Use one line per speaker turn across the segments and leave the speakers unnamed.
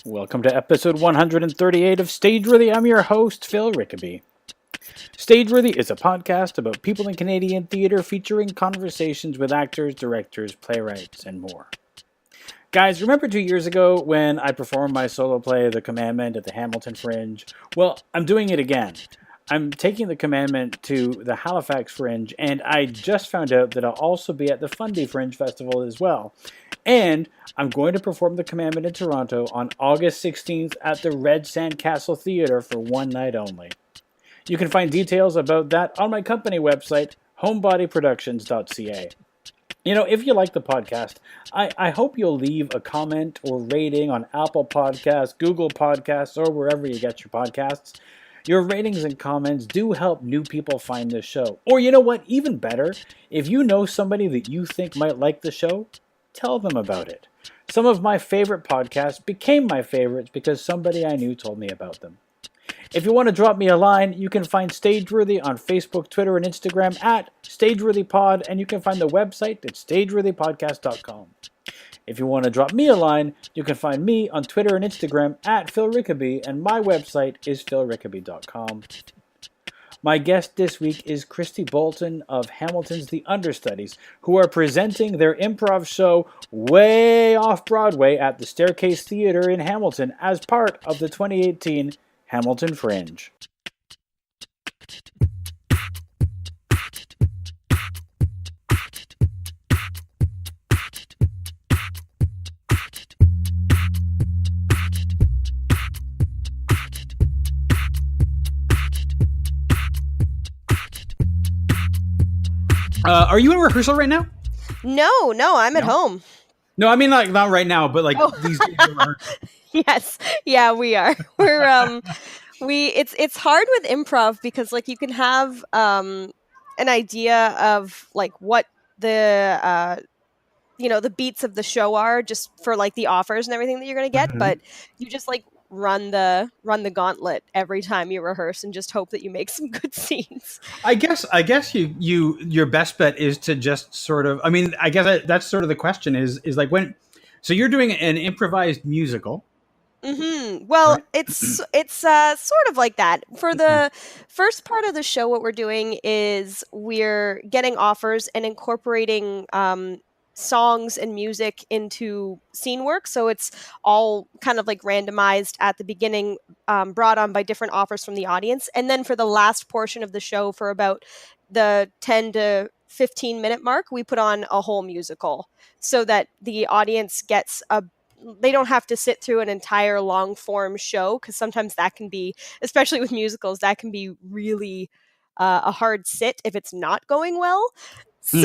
Welcome to episode 138 of Stageworthy. I'm your host, Phil Rickaby. Stageworthy is a podcast about people in Canadian theatre featuring conversations with actors, directors, playwrights, and more. Guys, remember 2 years ago when I performed my solo play, The Commandment, at the Hamilton Fringe? Well, I'm doing it again. I'm taking The Commandment to the Halifax Fringe, and I just found out that I'll also be at the Fundy Fringe Festival as well. And I'm going to perform The Commandment in Toronto on August 16th at the Red Sandcastle Theatre for one night only. You can find details about that on my company website, homebodyproductions.ca. You know, if you like the podcast, I hope you'll leave a comment or rating on Apple Podcasts, Google Podcasts, or wherever you get your podcasts. Your ratings and comments do help new people find this show. Or you know what, even better, if you know somebody that you think might like the show, tell them about it. Some of my favorite podcasts became my favorites because somebody I knew told me about them. If you want to drop me a line, you can find Stageworthy on Facebook, Twitter, and Instagram at StageworthyPod, and you can find the website at stageworthypodcast.com. If you want to drop me a line, you can find me on Twitter and Instagram at Phil Rickaby, and my website is philrickaby.com. My guest this week is Kristi Boulton of Hamilton's The Understudies, who are presenting their improv show Waaaay Off Broadway at the Staircase Theatre in Hamilton as part of the 2018 Hamilton Fringe. Are you in rehearsal right now?
No, I'm at home.
No, I mean like not right now, but like these days are.
Yes, yeah, we are. We're it's hard with improv because like you can have an idea of like what the the beats of the show are just for like the offers and everything that you're gonna get, but you just like run the gauntlet every time you rehearse and just hope that you make some good scenes.
I guess your best bet is to just sort of. I mean, I guess that's sort of the question is like when. So you're doing an improvised musical.
Mm-hmm. Well, right. It's sort of like that. For the first part of the show, what we're doing is we're getting offers and incorporating songs and music into scene work. So it's all kind of like randomized at the beginning, brought on by different offers from the audience. And then for the last portion of the show, for about the 10 to 15 minute mark, we put on a whole musical so that the audience gets they don't have to sit through an entire long form show, because sometimes that can be, especially with musicals, that can be really a hard sit if it's not going well. So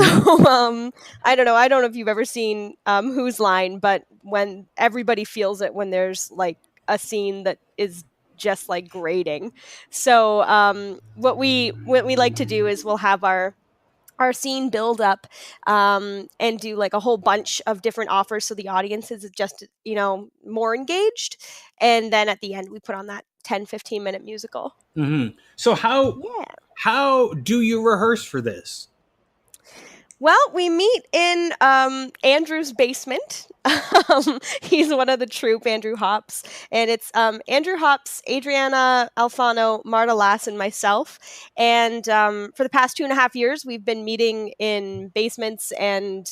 I don't know if you've ever seen Whose Line, but when everybody feels it when there's like a scene that is just like grating. So what we like to do is we'll have our scene build up and do like a whole bunch of different offers so the audience is just more engaged, and then at the end we put on that 10-15 minute musical.
So how do you rehearse for this?
Well, we meet in Andrew's basement. He's one of the troupe, Andrew Hops. And it's Andrew Hops, Adriana Alfano, Marta Lass, and myself. And for the past 2.5 years, we've been meeting in basements and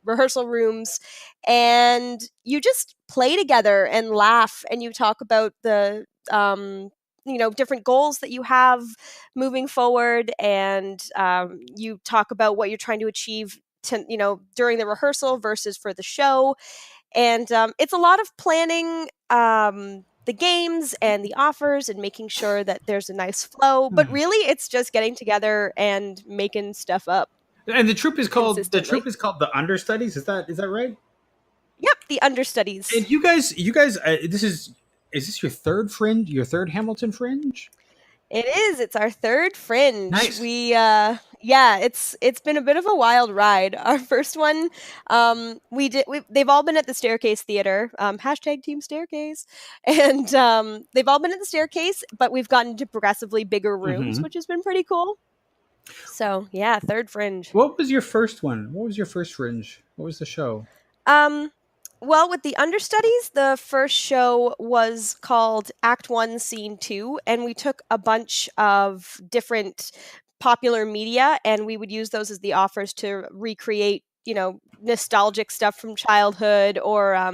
rehearsal rooms. And you just play together and laugh, and you talk about the different goals that you have moving forward, and you talk about what you're trying to achieve during the rehearsal versus for the show. And it's a lot of planning the games and the offers and making sure that there's a nice flow, but really it's just getting together and making stuff up.
And the troupe is called the Understudies. Is that right?
Yep, the Understudies.
And you guys is this your third Fringe? Your third Hamilton Fringe?
It is. It's our third Fringe.
Nice.
It's been a bit of a wild ride. Our first one, they've all been at the Staircase Theatre, #Team Staircase, and they've all been at the Staircase, but we've gotten to progressively bigger rooms, which has been pretty cool. So yeah, third Fringe.
What was your first one? What was your first Fringe? What was the show?
Well, with the Understudies, the first show was called Act 1, Scene 2, and we took a bunch of different popular media and we would use those as the offers to recreate, nostalgic stuff from childhood, or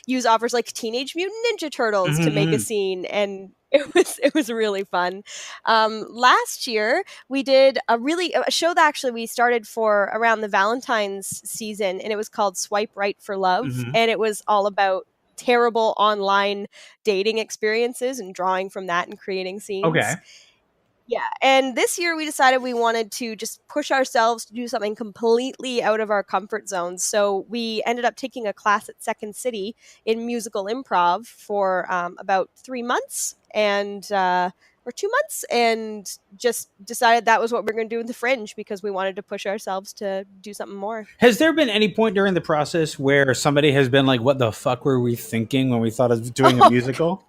use offers like Teenage Mutant Ninja Turtles to make a scene, and it was really fun. Last year we did a show that actually we started for around the Valentine's season, and it was called Swipe Right for Love, and it was all about terrible online dating experiences and drawing from that and creating scenes.
Okay.
Yeah, and this year we decided we wanted to just push ourselves to do something completely out of our comfort zones. So we ended up taking a class at Second City in musical improv for about 3 months or 2 months, and just decided that was what we're going to do with the Fringe because we wanted to push ourselves to do something more.
Has there been any point during the process where somebody has been like, what the fuck were we thinking when we thought of doing a musical?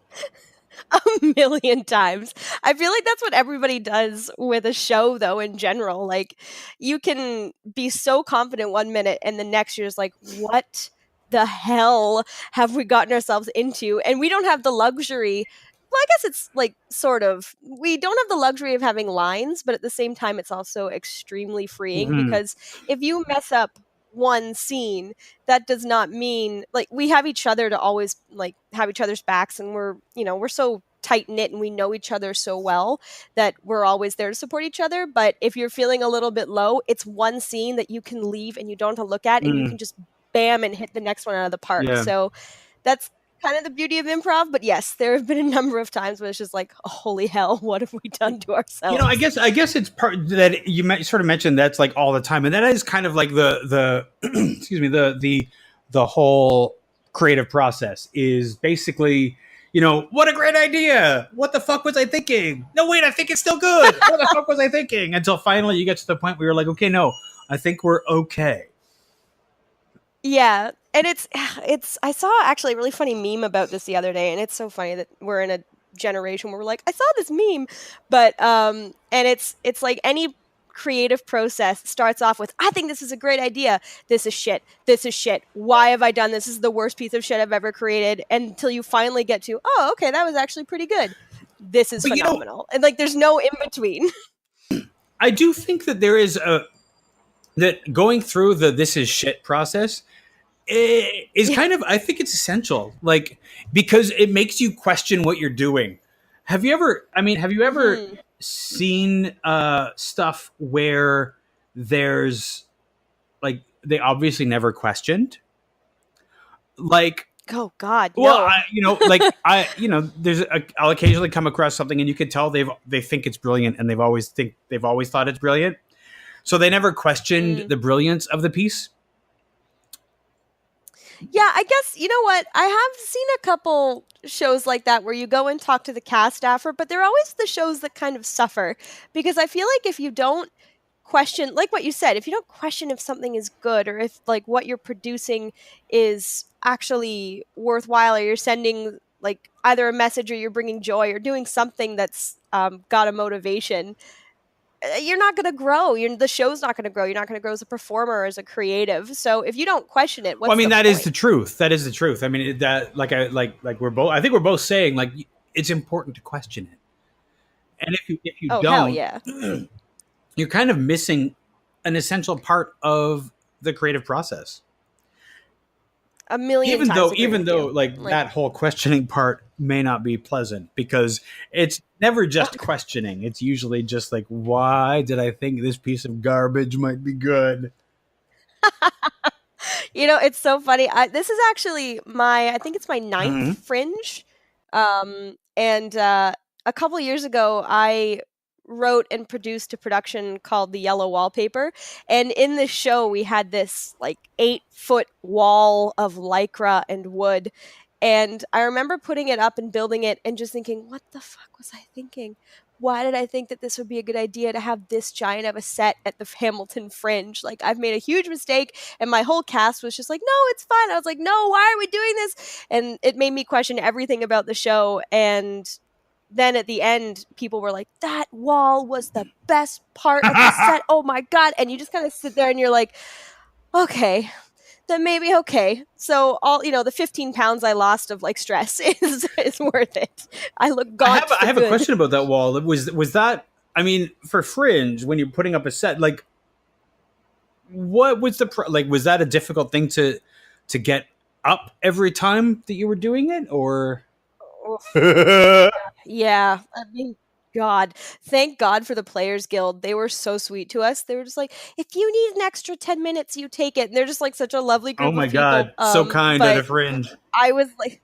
A million times. I feel like that's what everybody does with a show, though, in general. Like, you can be so confident one minute and the next you're just like, what the hell have we gotten ourselves into? And we don't have the luxury. Well, I guess it's like sort of, we don't have the luxury of having lines, but at the same time, it's also extremely freeing because if you mess up one scene, that does not mean, like, we have each other to always like have each other's backs, and we're so tight knit and we know each other so well that we're always there to support each other. But if you're feeling a little bit low, it's one scene that you can leave and you don't have to look at, and you can just bam and hit the next one out of the park.
Yeah.
So that's kind of the beauty of improv. But yes, there have been a number of times where it's just like, oh, holy hell, what have we done to ourselves?
I guess it's part that you sort of mentioned that's like all the time, and that is kind of like the excuse me, the whole creative process is basically, what a great idea, what the fuck was I thinking, no wait, I think it's still good, what the fuck was I thinking, until finally you get to the point where you're like, okay, no, I think we're okay.
Yeah, and it's I saw actually a really funny meme about this the other day, and it's so funny that we're in a generation where we're like, I saw this meme, but and it's like any creative process starts off with, I think this is a great idea, this is shit, why have I done this is the worst piece of shit I've ever created, until you finally get to, oh, okay, that was actually pretty good, this is phenomenal. And like, there's no in between.
I do think that there is that going through the this is shit process is kind of, I think it's essential, like, because it makes you question what you're doing. Have you ever seen stuff where there's like, they obviously never questioned, like,
oh god,
well,
no.
I'll occasionally come across something and you can tell they think it's brilliant, and they've always thought it's brilliant, so they never questioned the brilliance of the piece.
Yeah, I guess, you know what? I have seen a couple shows like that where you go and talk to the cast staffer, but they're always the shows that kind of suffer, because I feel like if you don't question, like what you said, if you don't question if something is good, or if like what you're producing is actually worthwhile, or you're sending like either a message, or you're bringing joy, or doing something that's got a motivation, you're not going to grow. The show's not going to grow. You're not going to grow as a performer or as a creative. So if you don't question it, what's the
that
point?
is the truth. That is the truth. I mean, that like we're both. I think we're both saying, like, it's important to question it. And if you don't,
hell yeah,
you're kind of missing an essential part of the creative process.
A million times.
Even though like that whole questioning part may not be pleasant, because it's never just questioning. It's usually just like, why did I think this piece of garbage might be good?
It's so funny. This is actually I think it's my 9th Fringe. And a couple years ago, I wrote and produced a production called The Yellow Wallpaper. And in this show, we had this like 8-foot wall of lycra and wood. And I remember putting it up and building it and just thinking, what the fuck was I thinking? Why did I think that this would be a good idea to have this giant of a set at the Hamilton Fringe? Like, I've made a huge mistake, and my whole cast was just like, no, it's fine. I was like, no, why are we doing this? And it made me question everything about the show. And then at the end, people were like, that wall was the best part of the set. Oh my God. And you just kind of sit there and you're like, okay, then maybe okay. So all the 15 pounds I lost of like stress is worth it. I look gaunt.
I have a question about that wall. Was that, I mean, for Fringe, when you're putting up a set, like, what was was that a difficult thing to get up every time that you were doing it, or?
Yeah, I mean, God, thank God for the Players Guild. They were so sweet to us. They were just like, if you need an extra 10 minutes, you take it. And they're just like such a lovely group
Oh my
of people.
God, so kind at a Fringe.
I was like,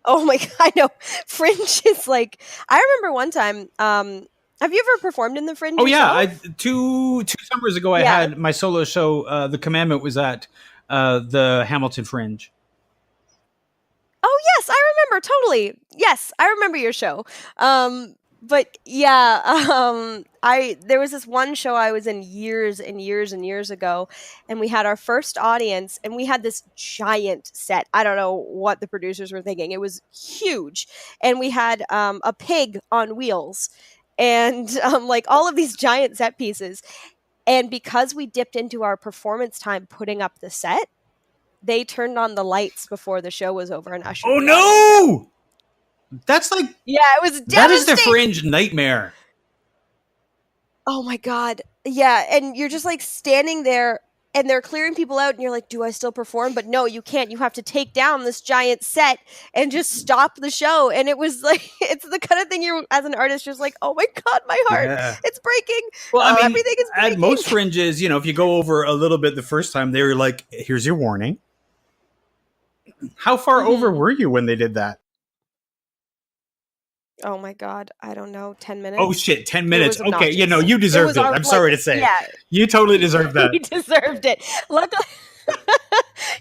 oh my God, I know. Fringe is like, I remember one time, have you ever performed in the Fringe yourself?
Yeah, two summers ago, I had my solo show. The Commandment was at the Hamilton Fringe.
Oh yes, I remember totally. Yes, I remember your show. But yeah, there was this one show I was in years and years and years ago, and we had our first audience, and we had this giant set. I don't know what the producers were thinking. It was huge, and we had a pig on wheels, and like all of these giant set pieces. And because we dipped into our performance time putting up the set, they turned on the lights before the show was over and ushered.
Oh no! That's like,
yeah, it was devastating.
That is the Fringe nightmare.
Oh my God. Yeah, and you're just like standing there and they're clearing people out and you're like, do I still perform? But no, you can't. You have to take down this giant set and just stop the show. And it was like, it's the kind of thing you're, as an artist, just like, oh my God, my heart, it's breaking.
Well, I mean,
everything is breaking.
At most Fringes, if you go over a little bit the first time, they were like, here's your warning. How far over were you when they did that?
Oh my God, I don't know, 10 minutes?
Oh shit, 10 minutes. Okay, you deserved it. I'm sorry to say. Yeah. You totally deserved that.
You deserved it. Luckily,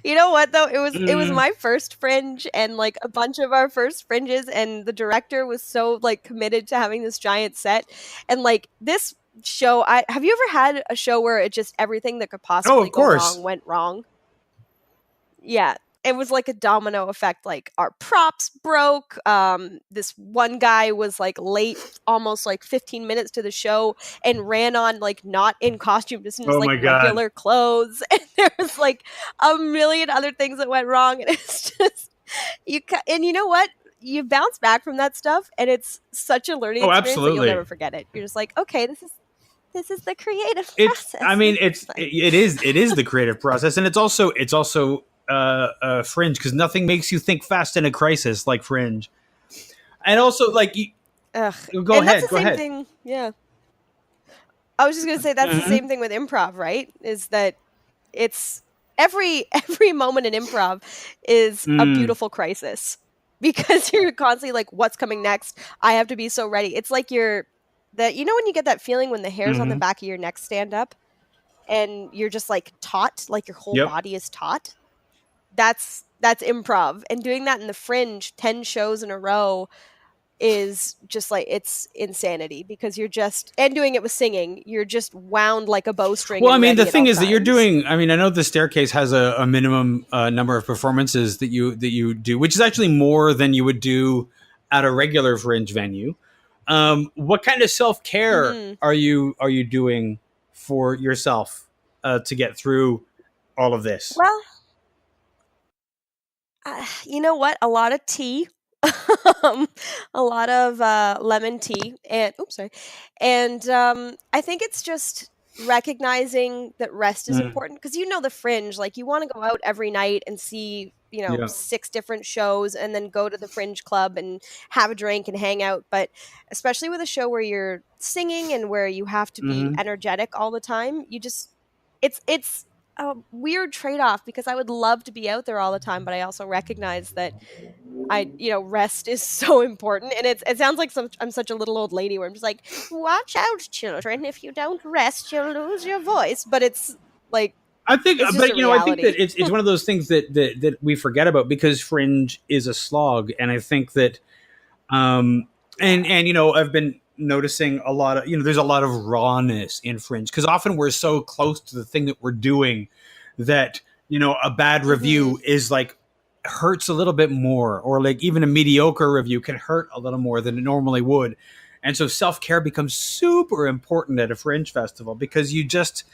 you know what though? It was my first Fringe and like a bunch of our first Fringes, and the director was so like committed to having this giant set. And like this show, have you ever had a show where it just everything that could possibly go wrong went wrong? Yeah. It was like a domino effect. Like our props broke. This one guy was like late, almost like 15 minutes to the show, and ran on like not in costume, just in his like regular clothes. And there was like a million other things that went wrong. And it's just and you know what? You bounce back from that stuff, and it's such a learning experience that you'll never forget it. You're just like, okay, this is the creative process.
I mean, it is the creative process, and it's also Fringe, because nothing makes you think fast in a crisis like Fringe. And also, like, go ahead.
Thing, yeah. I was just gonna say that's the same thing with improv, right? Is that it's every moment in improv is a beautiful crisis, because you're constantly like, what's coming next? I have to be so ready. It's like when you get that feeling when the hairs on the back of your neck stand up, and you're just like taut, like your whole body is taut. That's improv, and doing that in the Fringe 10 shows in a row is just like, it's insanity, because you're just, and doing it with singing, you're just wound like a bowstring.
Well, I mean, the thing is that you're doing, I mean, I know the Staircase has a minimum number of performances that you do, which is actually more than you would do at a regular Fringe venue. What kind of self-care are you doing for yourself to get through all of this?
Well, you know what? A lot of tea, a lot of lemon tea, and I think it's just recognizing that rest is important, because the Fringe, like, you want to go out every night and see 6 different shows, and then go to the Fringe Club and have a drink and hang out. But especially with a show where you're singing and where you have to be energetic all the time, it's a weird trade-off, because I would love to be out there all the time, but I also recognize that rest is so important. And it sounds like I'm such a little old lady where I'm just like, watch out, children, if you don't rest, you'll lose your voice. But it's like, I think,
I think that it's one of those things that we forget about, because Fringe is a slog. And I think that, and I've been noticing a lot of, there's a lot of rawness in Fringe, because often we're so close to the thing that we're doing that, a bad review is like, hurts a little bit more, or like even a mediocre review can hurt a little more than it normally would. And so self-care becomes super important at a Fringe festival, because you're just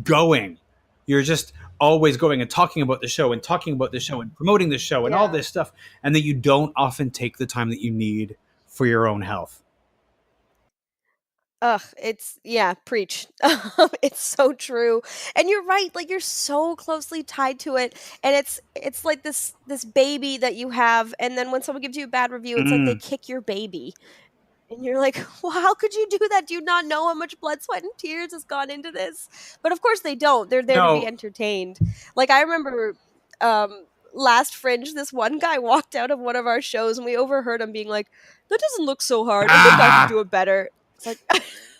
going You're just always going and talking about the show and talking about the show and promoting the show and all
Yeah.
this stuff, and that you don't often take the time that you need for your own health.
Ugh, preach. It's so true. And you're right, like you're so closely tied to it. And it's like this baby that you have, and then when someone gives you a bad review, it's like they kick your baby. And you're like, well, how could you do that? Do you not know how much blood, sweat, and tears has gone into this? But of course they don't. They're there to be
No.
entertained. Like I remember last Fringe, this one guy walked out of one of our shows and we overheard him being like, that doesn't look so hard. I think I could do it better. It's like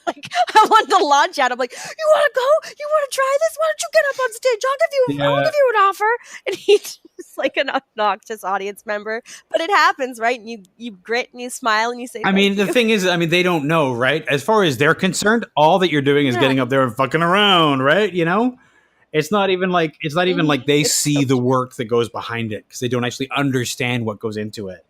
like I wanted to launch at him like, you wanna go? You wanna try this? Why don't you get up on stage? I'll give you an offer. And he's just like an obnoxious audience member. But it happens, right? And you grit and you smile and you say,
I mean, the thing is, I mean, they don't know, right? As far as they're concerned, all that you're doing is getting up there and fucking around, right? You know? It's not even like they see the work that goes behind it, because they don't actually understand what goes into it.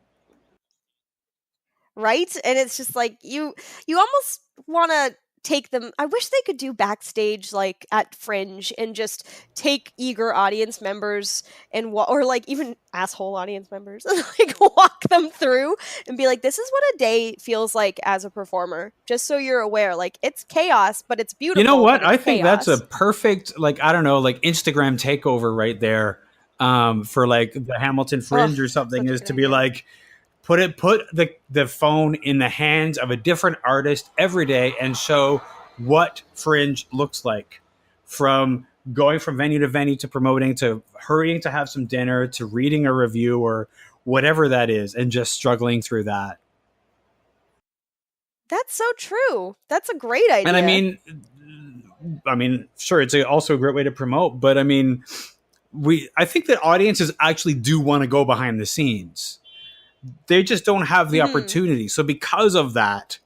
Right? And it's just like you almost want to take them. I wish they could do backstage like at Fringe and just take eager audience members and or like even asshole audience members and like walk them through and be like, this is what a day feels like as a performer, just so you're aware. Like it's chaos, but it's beautiful.
You know what? I think
chaos.
that's a perfect, like, I don't know, like Instagram takeover right there, for like the Hamilton Fringe or something, is to be like, put the phone in the hands of a different artist every day and show what Fringe looks like, from going from venue to venue to promoting to hurrying to have some dinner to reading a review or whatever that is, and just struggling through that.
That's so true. That's a great idea.
And I mean, sure, it's also a great way to promote, but I mean, I think that audiences actually do want to go behind the scenes. They just don't have the opportunity. So because of that,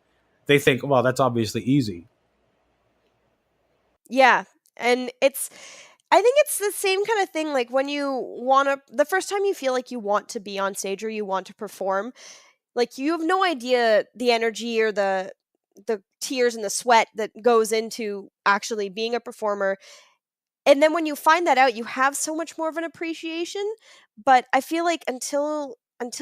they think, well, that's obviously easy.
Yeah. And I think it's the same kind of thing. Like when the first time you feel like you want to be on stage or you want to perform, like you have no idea the energy or the tears and the sweat that goes into actually being a performer. And then when you find that out, you have so much more of an appreciation. But I feel like until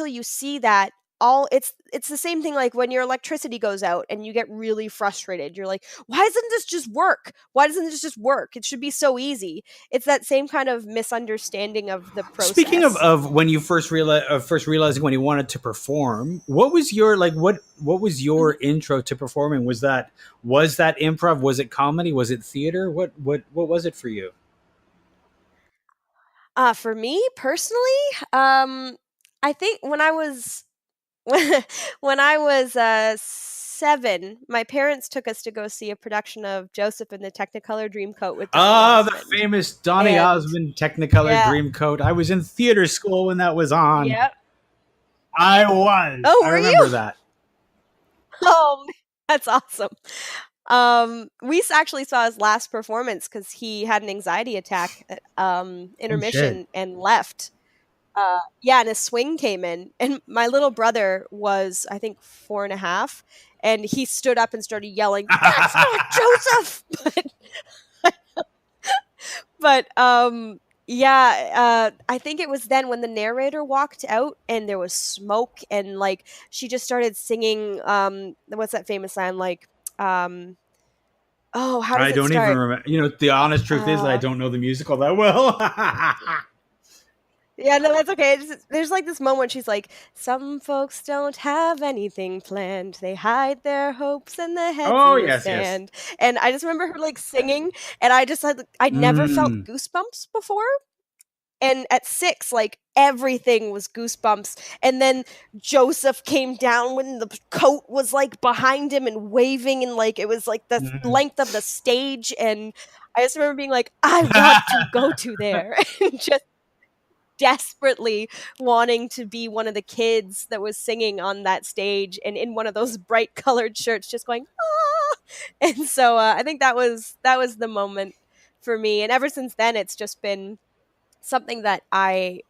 you see that, it's the same thing like when your electricity goes out and you get really frustrated. You're like, why doesn't this just work? Why doesn't this just work? It should be so easy. It's that same kind of misunderstanding of the process.
Speaking of when you first realizing when you wanted to perform, what was your what was your intro to performing? Was that improv? Was it comedy? Was it theater? What was it for you?
For me personally, I think when I was 7, my parents took us to go see a production of Joseph in the Technicolor Dreamcoat with Donny Osmond.
The famous Donny Osmond Technicolor Dreamcoat. I was in theater school when that was on.
Yep.
I was.
Oh,
I remember that.
Oh, that's awesome. We actually saw his last performance because he had an anxiety attack at intermission and left. And his swing came in, and my little brother was, I think, 4.5, and he stood up and started yelling, "That's not Joseph!" But I think it was then when the narrator walked out and there was smoke, and like she just started singing. What's that famous line? Like, how does
I don't even remember. You know, the honest truth is that I don't know the musical that well.
Yeah, no, that's okay. There's like this moment she's like, some folks don't have anything planned. They hide their hopes and their heads in the sand. Yes. And I just remember her like singing, and I'd never felt goosebumps before. And at 6, like everything was goosebumps. And then Joseph came down when the coat was like behind him and waving, and like it was like the length of the stage. And I just remember being like, I want to go to there. And just desperately wanting to be one of the kids that was singing on that stage and in one of those bright colored shirts, just going, ah! And so I think that was the moment for me. And ever since then, it's just been something that I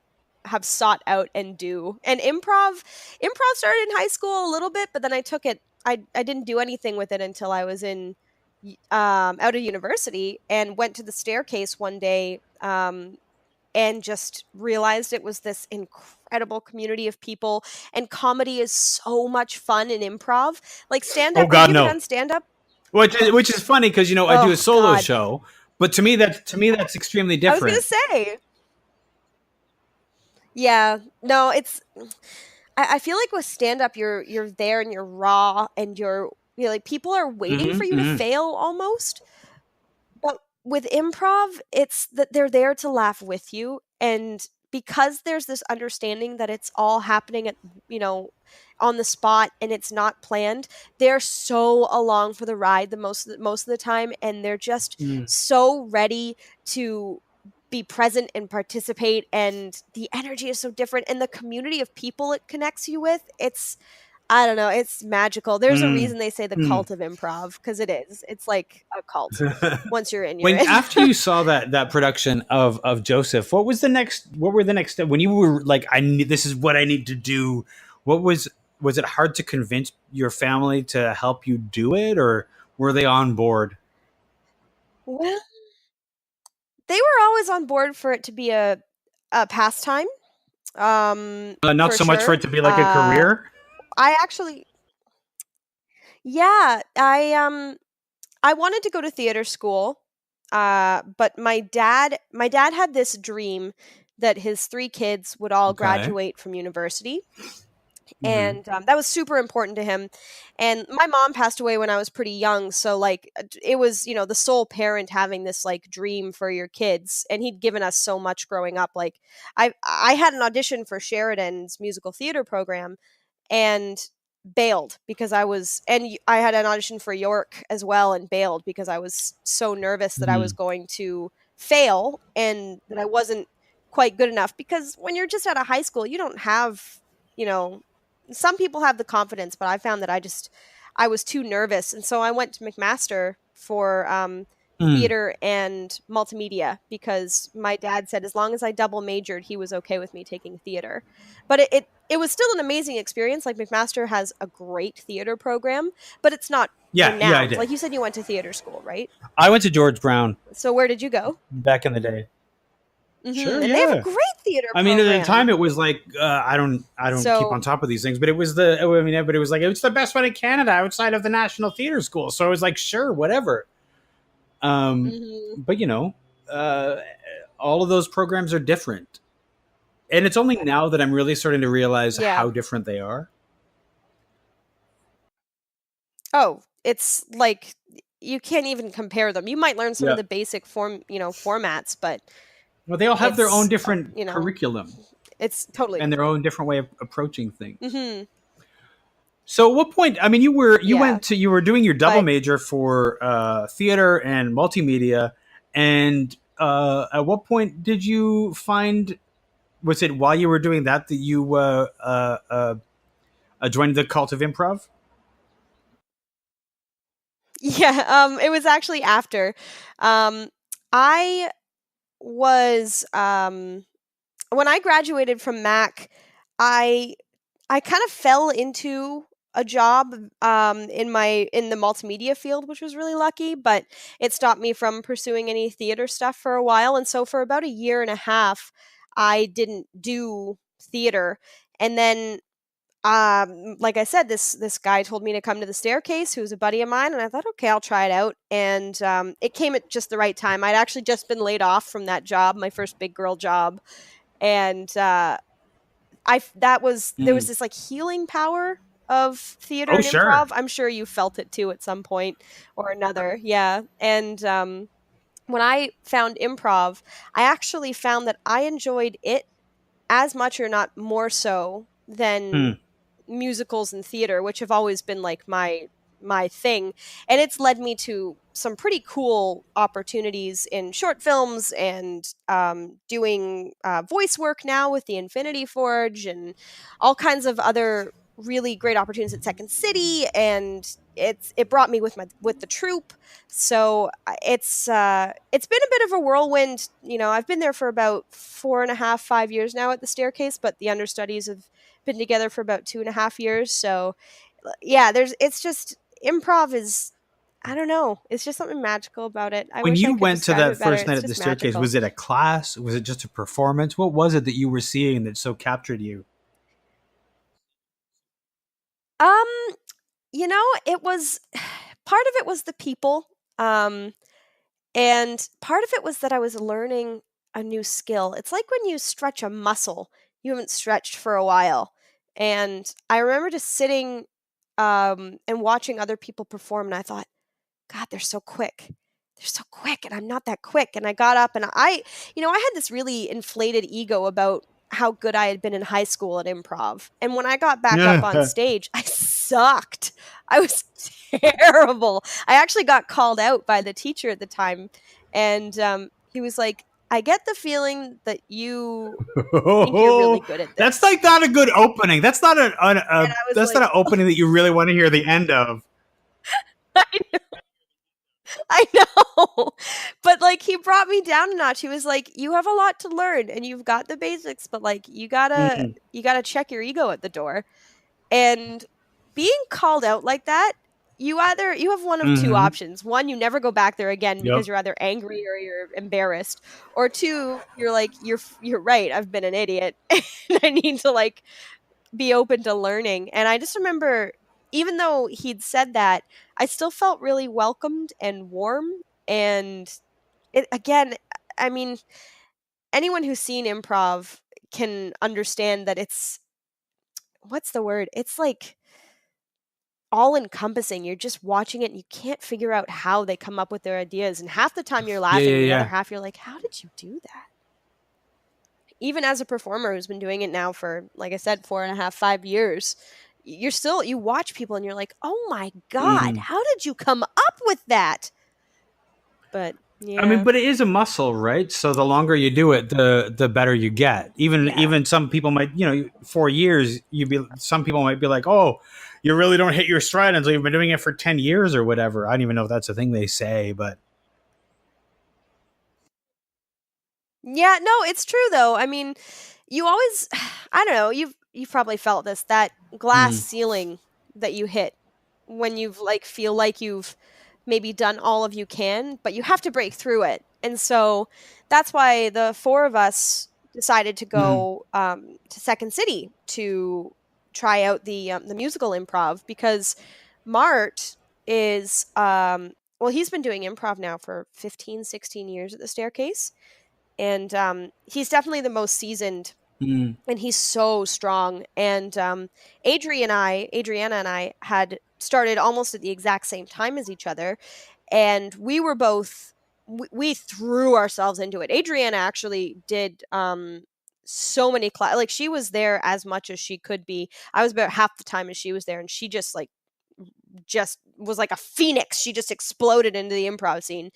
have sought out and do. And improv started in high school a little bit, but then I took it. I didn't do anything with it until I was in out of university and went to the staircase one day and just realized it was this incredible community of people. And comedy is so much fun in improv. Like stand
Oh
up. Have
God,
you ever
no.
done stand up?
Which is funny because I do a
Oh
solo
God.
show, but to me that's extremely
I was gonna
different.
say. Yeah. No, it's I feel like with stand up you're there and you're raw and like people are waiting for you to
Hmm.
fail almost. But with improv, it's that they're there to laugh with you. And because there's this understanding that it's all happening at, you know, on the spot and it's not planned, they're so along for the ride most of the time. And they're just
Mm.
so ready to be present and participate. And the energy is so different. And the community of people it connects you with, I don't know, it's magical. There's a
Mm.
reason they say the
Mm.
cult of improv because it is. It's like a cult. Once you're in, you're
When
in.
after you saw that production of Joseph, what were the next step when you were like, this is what I need to do? What was it hard to convince your family to help you do it, or were they on board?
Well, they were always on board for it to be a pastime,
Not
for
so much for
sure.
it to be like a career.
I actually, yeah, I wanted to go to theater school, but my dad had this dream that his 3 kids would all
Okay.
graduate from university.
Hmm.
And that was super important to him. And my mom passed away when I was pretty young, so like it was, the sole parent having this like dream for your kids, and he'd given us so much growing up. Like I had an audition for Sheridan's musical theater program and bailed because I had an audition for York as well and bailed because I was so nervous that I was
Hmm.
going to fail and that I wasn't quite good enough. Because when you're just out of high school, you don't have, you know some people have the confidence, but I found that I was too nervous. And so I went to McMaster for
Mm.
theater and multimedia because my dad said as long as I double majored, he was okay with me taking theater. But it was still an amazing experience. Like McMaster has a great theater program, but it's not
Yeah, yeah, I
renowned.
did.
Like you said, you went to theater school, right?
I went to George Brown
So where did you go?
back in the day. Sure,
And they have a
yeah.
great theater
I mean, at the
program.
time, it was like I don't keep on
So
top of these things, but it was but it was like it's the best one in Canada outside of the National Theatre School. So I was like, sure, whatever.
mhm.
But uh, all of those programs are different, and it's only now that I'm really starting to realize
Yeah.
how different they are.
Oh, it's like you can't even compare them. You might learn some of
Yeah.
the basic formats, but
Well, they all have their own
it's,
different
you know,
curriculum
it's totally
and their
different.
own different way of approaching things.
Mhm.
So, at what point? I mean,
Yeah.
you were doing your double
But
major for theater and multimedia, and at what point did you find? Was it while you were doing that you joined the cult of improv?
yeah, it was actually after. Um I was when I graduated from Mac, I I kind of fell into a job in the multimedia field, which was really lucky, but it stopped me from pursuing any theater stuff for a while. And so for about a year and a half, I didn't do theater. And then like I said, this guy told me to come to the staircase, who's a buddy of mine, and I thought, okay, I'll try it out. And it came at just the right time. I'd actually just been laid off from that job, my first big girl job, and there was
Mm.
this like healing power of theater
Oh,
and improv.
sure.
I'm sure you felt it too at some point or another. Yeah. And when I found improv, I actually found that I enjoyed it as much or not more so than
Mm.
musicals and theater, which have always been like my thing. And it's led me to some pretty cool opportunities in short films and doing voice work now with the Infinity Forge and all kinds of other really great opportunities at Second City. And it brought me with the troupe. So it's been a bit of a whirlwind. I've been there for about 4.5, 5 years now at the staircase, but the understudies have been together for about 2.5 years. So yeah, it's just improv is I don't know. It's just something magical about it. I
When
wish I
you
could
went to
describe
that
it better.
first night
It's
at the
just
staircase,
magical.
was it a class? Was it just a performance? What was it that you were seeing that so captured you?
Um, it was part of it was the people. And part of it was that I was learning a new skill. It's like when you stretch a muscle you haven't stretched for a while. And I remember just sitting and watching other people perform, and I thought, God, they're so quick. They're so quick, and I'm not that quick. And I got up, and I had this really inflated ego about how good I had been in high school at improv. And when I got back up on stage, I sucked. I was terrible. I actually got called out by the teacher at the time, and he was like, I get the feeling that you think you're really good at
That's
this.
like not a good opening. That's not
And I was
that's
like,
not an opening that you really want to hear the end of.
I know. But like he brought me down a notch. He was like, "You have a lot to learn and you've got the basics, but like you got to
Mm.
you got to check your ego at the door." And being called out like that, you have one of two
Mm-hmm.
options. One, you never go back there again
Yep.
because you're either angry or you're embarrassed. Or two, you're like, you're right, I've been an idiot and I need to like be open to learning. And I just remember, even though he'd said that, I still felt really welcomed and warm. And it, again, I mean, anyone who's seen improv can understand that it's, what's the word? It's like all encompassing. You're just watching it and you can't figure out how they come up with their ideas. And half the time you're laughing, and the other half you're like, how did you do that? Even as a performer who's been doing it now for, like I said, 4.5, 5 years, you watch people and you're like, oh my God, how did you come up with that? But
I mean,
yeah.
but it is a muscle, right? So the longer you do it, the better you get. Even some people might, 4 years, some people might be like, oh, you really don't hit your stride until you've been doing it for 10 years or whatever. I don't even know if that's a thing they say, but
Yeah, no, it's true though. I mean, you always I don't know, you've probably felt this, that glass ceiling that you hit when you've like feel like you've maybe done all of you can, but you have to break through it. And so that's why the four of us decided to go to Second City to try out the musical improv, because Mart is well, he's been doing improv now for 15, 16 years at the Staircase, and he's definitely the most seasoned, and he's so strong. And Adriana and I had started almost at the exact same time as each other, and we were both we threw ourselves into it. Adriana actually did so many like she was there as much as she could be. I was about half the time as she was there, and she just was like a phoenix. She just exploded into the improv scene.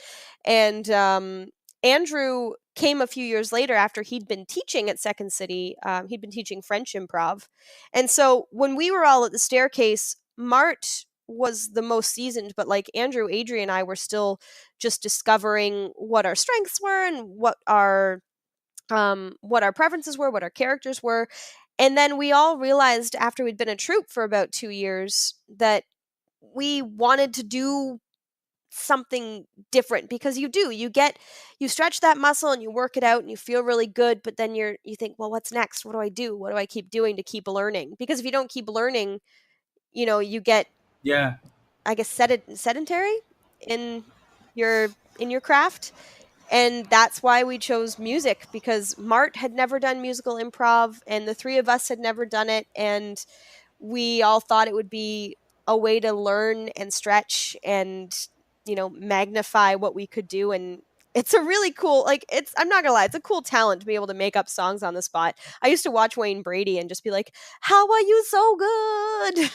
And Andrew came a few years later after he'd been teaching at Second City. He'd been teaching French improv. And so when we were all at the Staircase, Mart was the most seasoned, but like Andrew, Adrian, and I were still just discovering what our strengths were and what our preferences were, what our characters were. And then we all realized after we'd been a troupe for about 2 years that we wanted to do something different, because you stretch that muscle and you work it out and you feel really good, but then you think, well, what's next? What do I do? What do I keep doing to keep learning? Because if you don't keep learning, you get,
yeah.
I guess, sedentary in your craft. And that's why we chose music, because Mart had never done musical improv and the three of us had never done it, and we all thought it would be a way to learn and stretch and magnify what we could do. And it's a really cool, like, I'm not gonna lie, it's a cool talent to be able to make up songs on the spot. I used to watch Wayne Brady and just be like, how are you so good?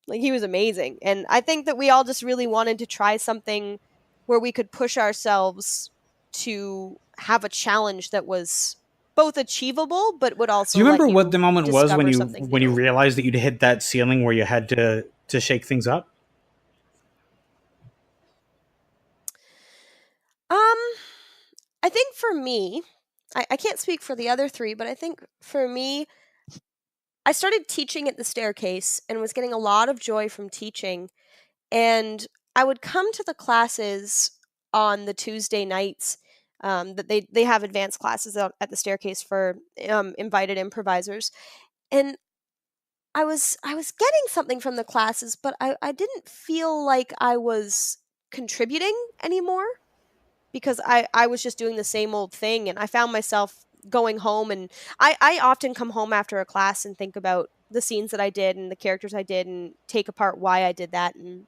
Like, he was amazing. And I think that we all just really wanted to try something where we could push ourselves to have a challenge that was both achievable but would
Do
also
you
let
remember what the
you
moment was when
discover
you
something
when you
new.
realized that you'd hit that ceiling where you had to shake things up?
Um, I think for me, I can't speak for the other three, but I think for me, I started teaching at the Staircase and was getting a lot of joy from teaching. And I would come to the classes on the Tuesday nights that they have advanced classes out at the staircase for invited improvisers, and I was getting something from the classes, but I didn't feel like I was contributing anymore because I was just doing the same old thing, and I found myself going home, and I often come home after a class and think about the scenes that I did and the characters I did and take apart why I did that and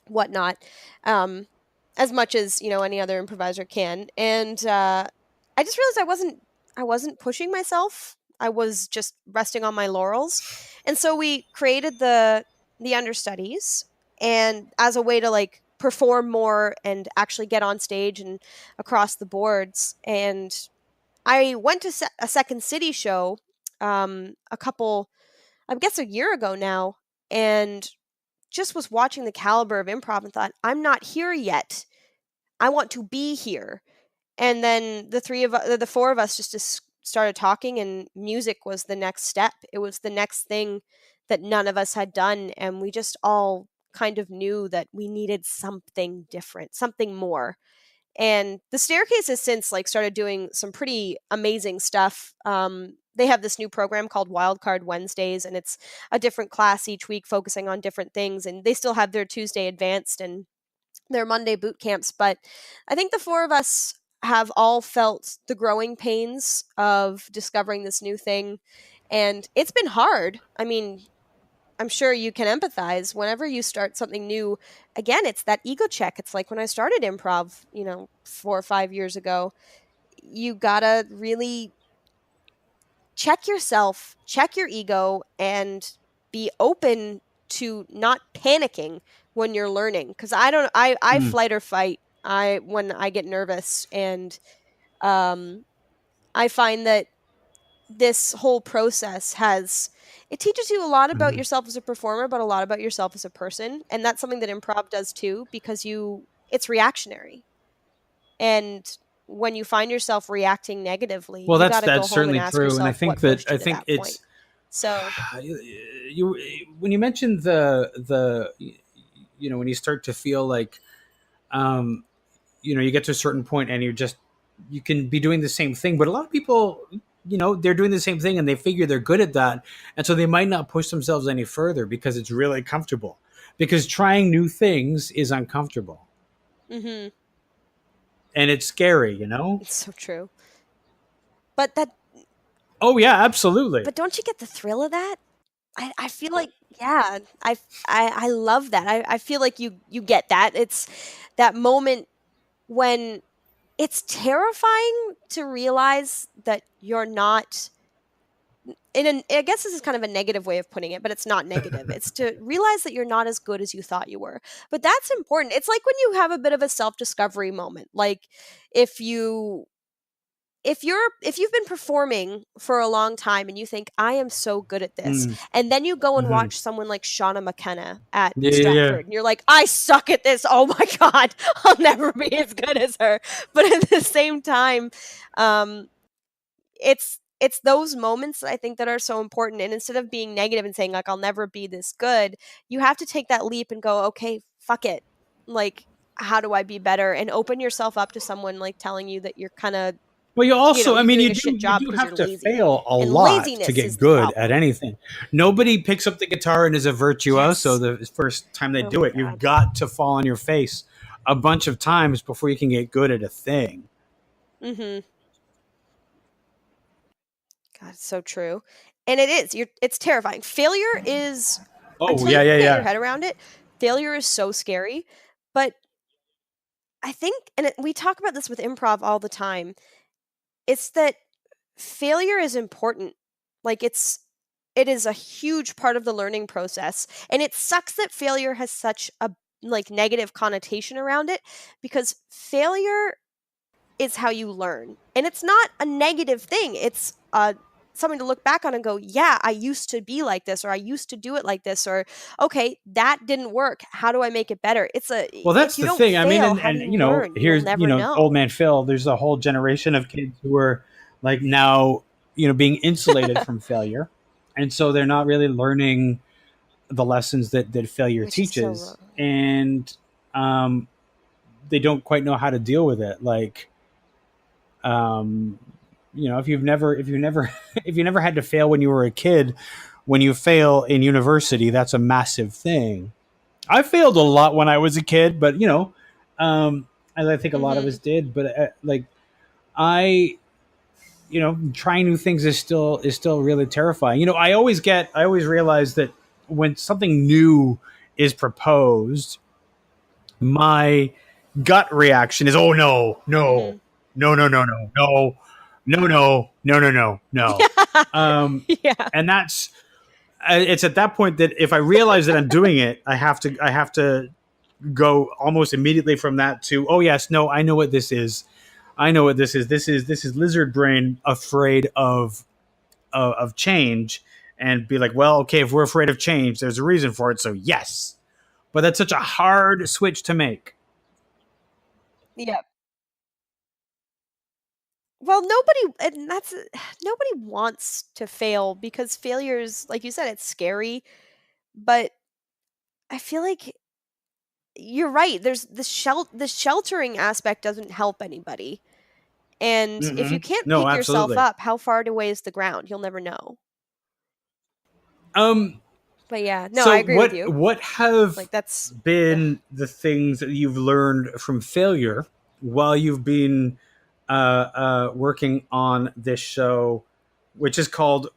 whatnot, as much as any other improviser can. And I just realized I wasn't pushing myself. I was just resting on my laurels, and so we created the understudies, and as a way to like perform more and actually get on stage and across the boards. And I went to a Second City show a couple, I guess a year ago now, and just was watching the caliber of improv and thought, I'm not here yet. I want to be here. And then the four of us just started talking, and music was the next step. It was the next thing that none of us had done, and we just all kind of knew that we needed something different, something more. And the staircase has since like started doing some pretty amazing stuff. They have this new program called Wildcard Wednesdays, and it's a different class each week focusing on different things. And they still have their Tuesday advanced and their Monday boot camps. But I think the four of us have all felt the growing pains of discovering this new thing. And it's been hard. I mean, I'm sure you can empathize whenever you start something new. Again, it's that ego check. It's like when I started improv, 4 or 5 years ago, you gotta really check yourself, check your ego, and be open to not panicking when you're learning. Because I flight or fight. When I get nervous, and I find that this whole process it teaches you a lot about yourself as a performer, but a lot about yourself as a person. And that's something that improv does too, because it's reactionary. And when you find yourself reacting negatively,
Well,
you got to go home
certainly
and ask
true,
yourself
and I think
what
that
pushed you to that
it's
point. So
when you mentioned the when you start to feel like you get to a certain point and you can be doing the same thing, but a lot of people they're doing the same thing and they figure they're good at that, and so they might not push themselves any further because it's really comfortable, because trying new things is uncomfortable.
Mm-hmm.
And it's scary,
It's so true. But
oh yeah, absolutely.
But don't you get the thrill of that? I feel like, yeah, I love that. I feel like you get that. It's that moment when it's terrifying to realize that you're not I guess this is kind of a negative way of putting it, but it's not negative. It's to realize that you're not as good as you thought you were. But that's important. It's like when you have a bit of a self-discovery moment. Like if you've been performing for a long time and you think, I am so good at this, and then you go and watch someone like Shauna McKenna at Stratford, and you're like, I suck at this. Oh my God, I'll never be as good as her. But at the same time, it's those moments that I think that are so important. And instead of being negative and saying like, I'll never be this good, you have to take that leap and go, okay, fuck it. Like, how do I be better? And open yourself up to someone like telling you that you're kind of,
well, you also,
you're
I mean,
doing
you
a shit
do
job
you
because
have
you're
to
lazy.
fail a
And
lot to
laziness
get
is the
good
problem.
at anything. Nobody picks up the guitar and is a virtuoso the first time they do
my
it.
God.
You've got to fall on your face a bunch of times before you can get good at a thing.
Mm-hmm. God, it's so true. And it is. It's terrifying. Failure is, until you can get your head around it, failure is so scary. But I think, and we talk about this with improv all the time, it's that failure is important. Like it is a huge part of the learning process. And it sucks that failure has such a like negative connotation around it, because failure is how you learn. And it's not a negative thing. It's something to look back on and go, yeah, I used to be like this, or I used to do it like this, or okay, that didn't work. How do I make it better?
Well, that's the thing.
Fail,
I mean,
how do you
you know,
learn?
here's
You'll never know.
old man Phil. There's a whole generation of kids who are like now, being insulated from failure, and so they're not really learning the lessons that failure
Which is so
teaches.
wrong.
And they don't quite know how to deal with it. Like, if you've never if you never had to fail when you were a kid, when you fail in university, that's a massive thing. I failed a lot when I was a kid, but as I think a lot of us did. But I, trying new things is still really terrifying. I always realize that when something new is proposed, my gut reaction is, oh no, no, no, no, no, no, no, no, no, no, no, no, no.
Yeah.
And that's it's at that point that if I realize that I'm doing it, I have to go almost immediately from that to, oh yes, no, I know what this is. I know what this is. This is lizard brain afraid of change, and be like, well, okay, if we're afraid of change, there's a reason for it. So yes, but that's such a hard switch to make.
Yeah. Well, nobody wants to fail, because failure is, like you said, it's scary. But I feel like you're right. There's the sheltering aspect doesn't help anybody. And if you can't
No,
pick yourself
absolutely.
up, how far away is the ground? You'll never know. But yeah, no,
So
I agree with you.
what have
Like, that's
been the things that you've learned from failure while you've been working on this show, which is called,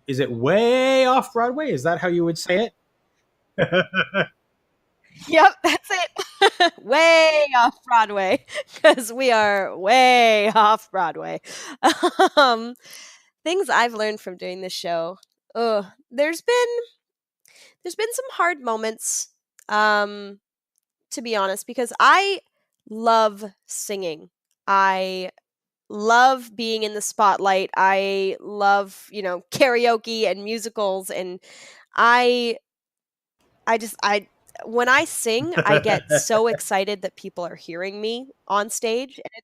is it Way Off Broadway? Is that how you would say it?
Yep, that's it. Way off Broadway, because we are way off Broadway. um, Things I've learned from doing this show. There's been some hard moments, to be honest, because I love singing. I love being in the spotlight. I love, karaoke and musicals, and I I when I sing, I get so excited that people are hearing me on stage, and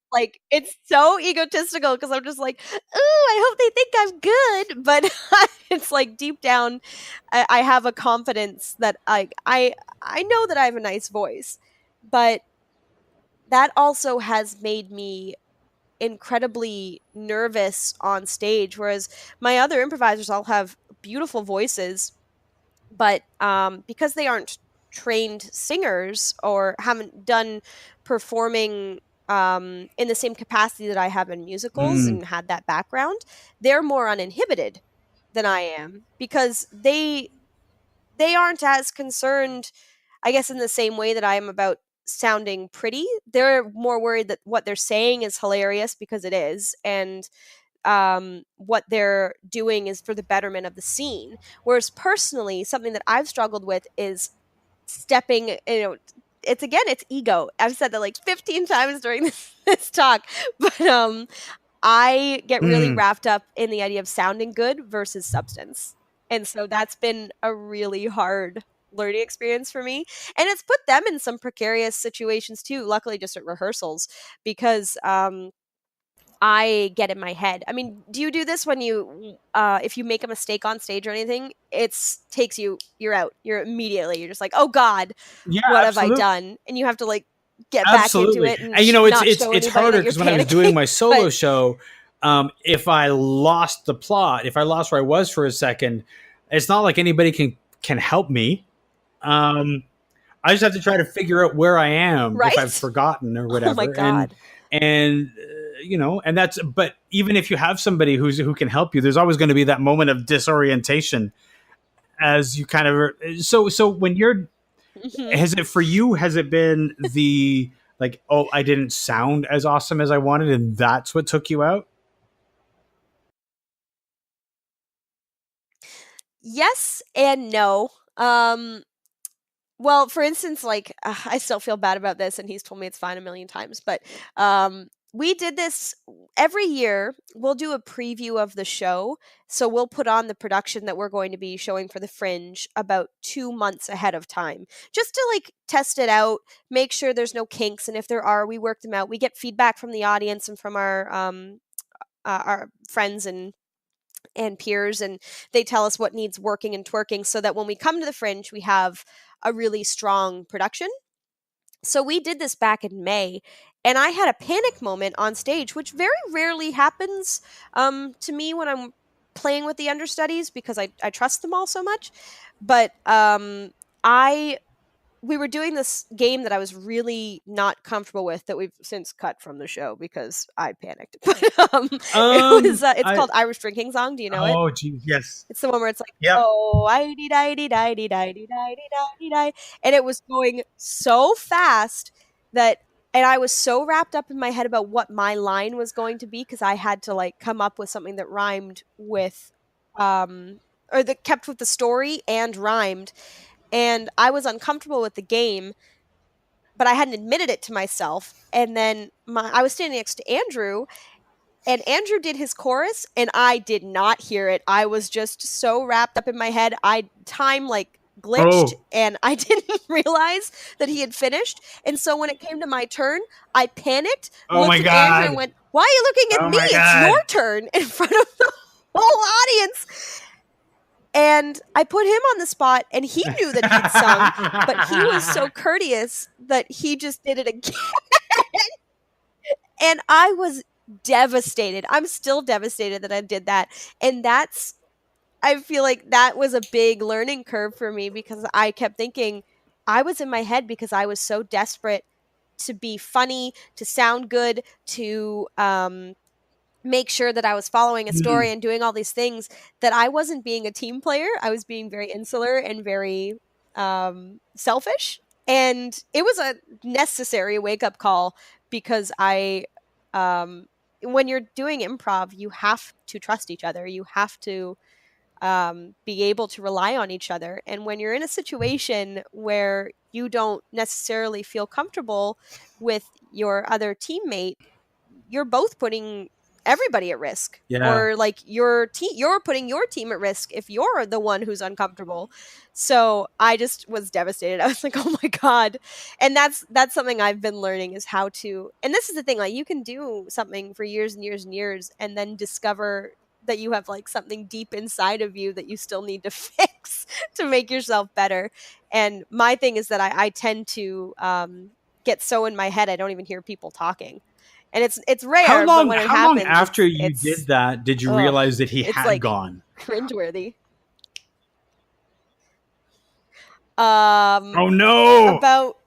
it's so egotistical, because I'm just like, "Ooh, I hope they think I'm good," but it's like deep down, I have a confidence that I know that I have a nice voice, but that also has made me incredibly nervous on stage, whereas my other improvisers all have beautiful voices, but because they aren't trained singers or haven't done performing in the same capacity that I have in musicals and had that background, they're more uninhibited than I am, because they aren't as concerned, I guess, in the same way that I am about sounding pretty. They're more worried that what they're saying is hilarious, because it is, and what they're doing is for the betterment of the scene. Whereas personally, something that I've struggled with is stepping, it's ego. I've said that like 15 times during this talk, but I get really wrapped up in the idea of sounding good versus substance. And so that's been a really hard learning experience for me. And it's put them in some precarious situations too, luckily just at rehearsals, because I get in my head. I mean, do you do this when if you make a mistake on stage or anything, you're out. You're just like, oh God,
Yeah,
what have I
absolutely.
done? And you have to like get back into
Absolutely.
it and not
it's
show
it's
anybody
harder
that you're
because when I was doing
panicking.
my solo
But
show, if I lost the plot, if I lost where I was for a second, it's not like anybody can help me. I just have to try to figure out where I am if I've
right?
forgotten or
Oh my
whatever.
God.
And and that's, but even if you have somebody who can help you, there's always going to be that moment of disorientation as you kind of, so when you're,
Mhm.
has it for you, has it been the, like, oh, I didn't sound as awesome as I wanted, and that's what took you out?
Yes and no. Well, for instance, like, I still feel bad about this, and he's told me it's fine a million times, but we did this every year. We'll do a preview of the show. So we'll put on the production that we're going to be showing for the Fringe about 2 months ahead of time, just to like test it out, make sure there's no kinks. And if there are, we work them out. We get feedback from the audience and from our friends and peers, and they tell us what needs working and twerking, so that when we come to the Fringe, we have a really strong production. So we did this back in May, and I had a panic moment on stage, which very rarely happens to me when I'm playing with the understudies because I trust them all so much. But we were doing this game that I was really not comfortable with that we've since cut from the show because I panicked. But it's called Irish Drinking Song. Do you know it?
Oh, geez, yes.
It's the one where it's like,
Yep.
oh, I-dee, die-dee, die-dee, die-dee, die-dee, die-dee, die. And it was going so fast that, and I was so wrapped up in my head about what my line was going to be because I had to like come up with something that rhymed with, or that kept with the story and rhymed. And I was uncomfortable with the game, but I hadn't admitted it to myself. And then I was standing next to Andrew, and Andrew did his chorus, and I did not hear it. I was just so wrapped up in my head. Time like glitched, and I didn't realize that he had finished. And so when it came to my turn, I panicked, looked at Andrew and went, "Why are you looking at me? It's your turn," in front of the whole audience. And I put him on the spot, and he knew that he'd sung, but he was so courteous that he just did it again. And I was devastated. I'm still devastated that I did that. And I feel like that was a big learning curve for me because I kept thinking I was in my head because I was so desperate to be funny, to sound good, to make sure that I was following a story and doing all these things, that I wasn't being a team player. I was being very insular and very selfish. And it was a necessary wake-up call because when you're doing improv, you have to trust each other. You have to be able to rely on each other. And when you're in a situation where you don't necessarily feel comfortable with your other teammate, you're both putting everybody at risk. Or like you're putting your team at risk if you're the one who's uncomfortable. So I just was devastated. I was like, oh my God. And that's something I've been learning is how to, and this is the thing, like you can do something for years and years and years and then discover that you have like something deep inside of you that you still need to fix to make yourself better. And my thing is that I tend to get so in my head I don't even hear people talking. And it's rare.
How long,
but when it
how
happens,
long after you did that did you realize that he had
like
gone?
Cringeworthy.
Oh no!
About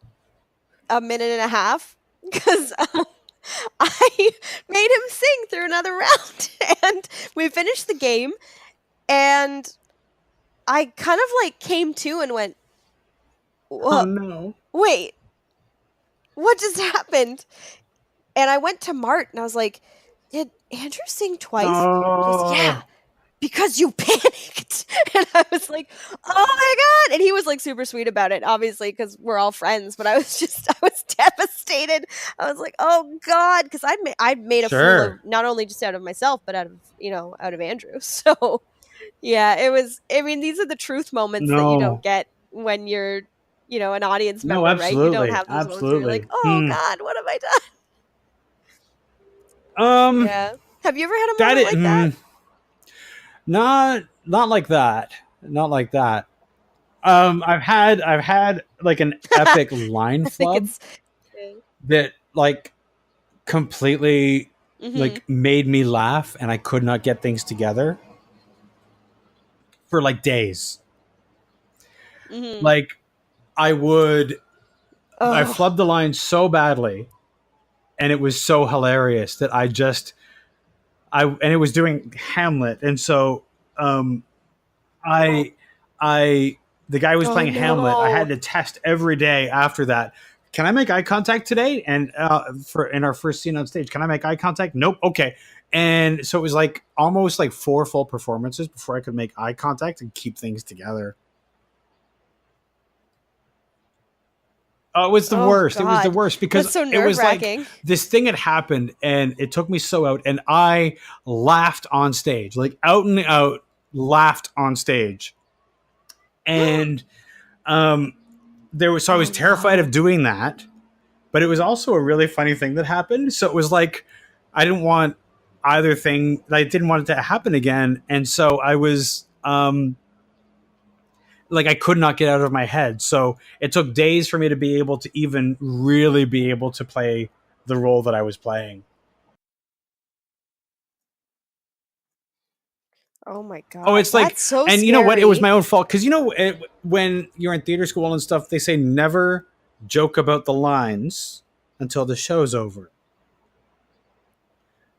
a minute and a half, because I made him sing through another round, and we finished the game, and I kind of like came to and went,
oh no!
Wait, what just happened? And I went to Mart and I was like, did Andrew sing twice?
Oh.
He goes, yeah, because you panicked. And I was like, oh my God. And he was like super sweet about it, obviously, because we're all friends. But I was devastated. I was like, oh God, because I'd made a fool of, not only just out of myself, but out of Andrew. So yeah, it was, I mean, these are the truth moments that you don't get when you're, an audience member, right? You don't have those moments where you're like, oh God, what have I done? Yeah. Have you ever had a moment like that?
Not like that. Not like that. I've had like an epic line flub that like completely like made me laugh, and I could not get things together for like days. Like I flubbed the line so badly, and it was so hilarious that and it was doing Hamlet. And so, the guy who was playing Hamlet, I had to test every day after that. Can I make eye contact today? And in our first scene on stage, can I make eye contact? Nope. Okay. And so it was like almost like 4 full performances before I could make eye contact and keep things together. It was the worst.
God.
It was the worst because
so
it was like this thing had happened and it took me so out, and I laughed on stage, like out and out laughed on stage. And I was terrified of doing that, but it was also a really funny thing that happened. So it was like, I didn't want either thing. I didn't want it to happen again. And so I was, like I could not get out of my head. So it took days for me to be able to even really be able to play the role that I was playing.
Oh my god.
Oh, it's like,
that's so
and
scary.
you know what? It was my own fault because when you're in theater school and stuff, they say never joke about the lines until the show's over.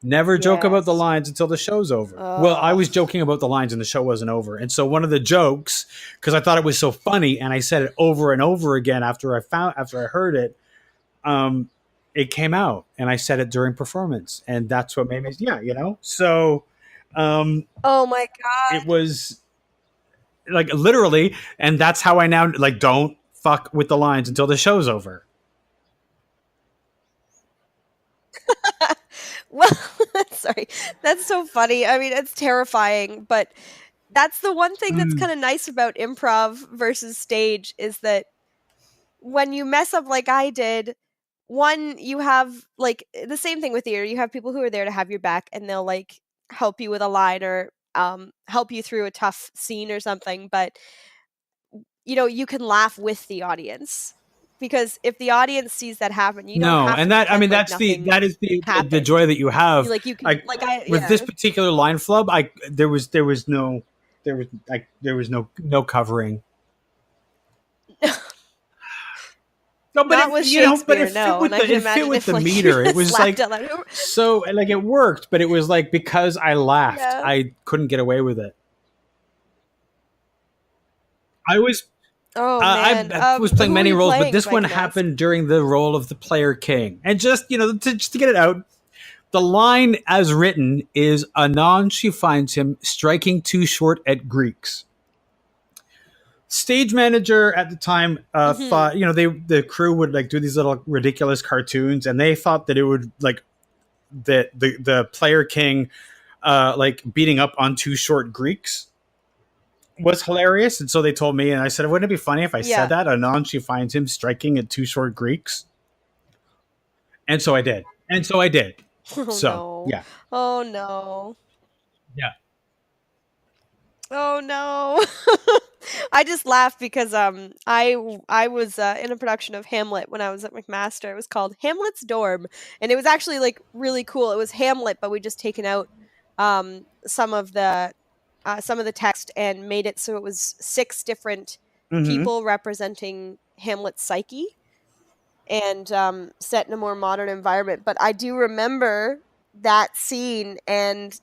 Never joke about the
Yes.
lines until the show's over. Well, I was joking about the lines and the show wasn't over. And so one of the jokes, because I thought it was so funny, and I said it over and over again after I heard it, it came out, and I said it during performance, and that's what made me, So,
oh my god.
it was like literally, and that's how I now like don't fuck with the lines until the show's over.
Well, sorry. That's so funny. I mean, it's terrifying, but that's the one thing that's kind of nice about improv versus stage is that when you mess up like I did, one, you have like the same thing with theater. You have people who are there to have your back and they'll like help you with a line or help you through a tough scene or something. But, you can laugh with the audience. Because if the audience sees that happen, you don't have to pretend like nothing
that is the
happened.
joy that you have.
Like you can,
with this particular line flub, there was no covering. No, but
Not with Shakespeare,
but it
no. And I can
fit
imagine
with
if,
the
like,
meter. It was like
slapped it,
so like it worked, but it was like because I laughed,
Yeah.
I couldn't get away with it. I was
Oh man,
I was playing
who were
many
you
roles, but
playing,
this
if I
one
can ask?
happened during the role of the player king. And just to get it out, the line as written is anon she finds him striking too short at Greeks. Stage manager at the time thought the crew would like do these little ridiculous cartoons, and they thought that it would like that the player king like beating up on too short Greeks was hilarious. And so they told me, and I said, wouldn't it be funny if I said that? Anon she finds him striking at too short Greeks. And so I did.
Oh
So
no.
yeah.
Oh no.
Yeah.
Oh no. I just laughed because I was in a production of Hamlet when I was at McMaster. It was called Hamlet's Dorm, and it was actually like really cool. It was Hamlet, but we just taken out some of the text and made it so it was 6 different people representing Hamlet's psyche, and set in a more modern environment. But I do remember that scene, and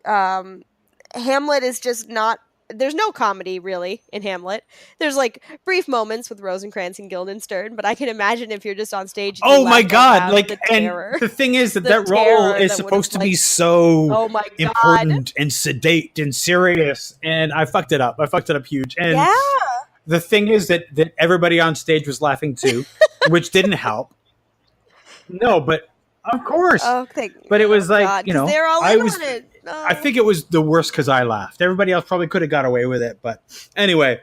Hamlet is just not. There's no comedy really in Hamlet. There's like brief moments with Rosencrantz and Guildenstern, but I can imagine if you're just on stage. And
Oh my
laughed out
god!
loud,
Like,
the
and
terror.
the thing is that
The
that role
terror
is
that
supposed to
would've,
be
like-
so
Oh my god!
important and sedate and serious, and I fucked it up. I fucked it up huge. And
Yeah.
the thing is that everybody on stage was laughing too, which didn't help. No, but of course.
Oh,
But it was like,
God, 'cause they're all in on it.
I think it was the worst because I laughed. Everybody else probably could have got away with it, but anyway.